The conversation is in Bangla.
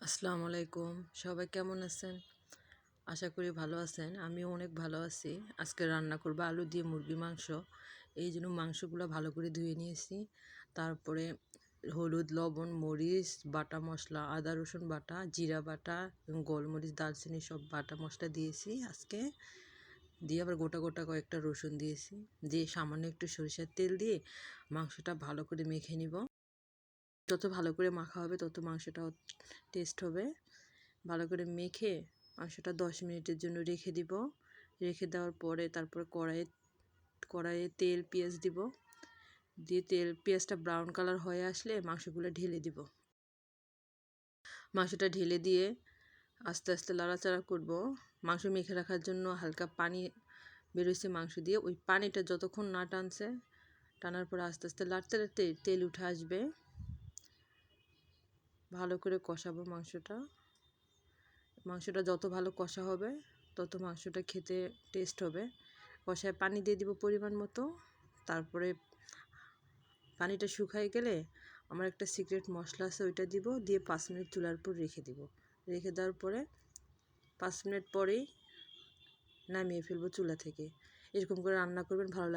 আসসালামু আলাইকুম। সবাই কেমন আছেন? আশা করি ভালো আছেন। আমিও অনেক ভালো আছি। আজকে রান্না করব আলু দিয়ে মুরগির মাংস। এই জন্য মাংসগুলো ভালো করে ধুয়ে নিয়েছি। তারপরে হলুদ, লবণ, মরিচ, বাটা মশলা, আদা রসুন বাটা, জিরা বাটা এবং গোলমরিচ, দারচিনি সব বাটা মশলা দিয়েছি আজকে। দিয়ে আবার গোটা গোটা কয়েকটা রসুন দিয়েছি। দিয়ে সামান্য একটু সরিষার তেল দিয়ে মাংসটা ভালো করে মেখে নিব। যত ভালো করে মাখা হবে তত মাংসটাও টেস্ট হবে। ভালো করে মেখে মাংসটা 10 মিনিটের জন্য রেখে দিব। রেখে দেওয়ার পরে তারপরে কড়াইয়ে তেল পেঁয়াজ দিব। দিয়ে পেঁয়াজটা ব্রাউন কালার হয়ে আসলে মাংসগুলো ঢেলে দিব। মাংসটা ঢেলে দিয়ে আস্তে আস্তে নাড়াচাড়া করব। মাংস মেখে রাখার জন্য হালকা পানি বেরোইছে মাংস দিয়ে। ওই পানিটা যতক্ষণ না টানছে, টানার পরে আস্তে আস্তে লাড়তে লাড়তে তেল উঠে আসবে। ভালো করে কষাবো মাংসটা যত ভালো কষা হবে তত মাংসটা খেতে টেস্ট হবে। কষায় পানি দিয়ে দিব পরিমাণ মতো। তারপরে পানিটা শুকায় গেলে আমার একটা সিক্রেট মশলা আছে, ওইটা দিব। দিয়ে 5 মিনিট চুলার উপর রেখে দিব। রেখে দেওয়ার পরে 5 মিনিট পরেই নামিয়ে ফেলবো চুলা থেকে। এরকম করে রান্না করবেন, ভালো লাগবে।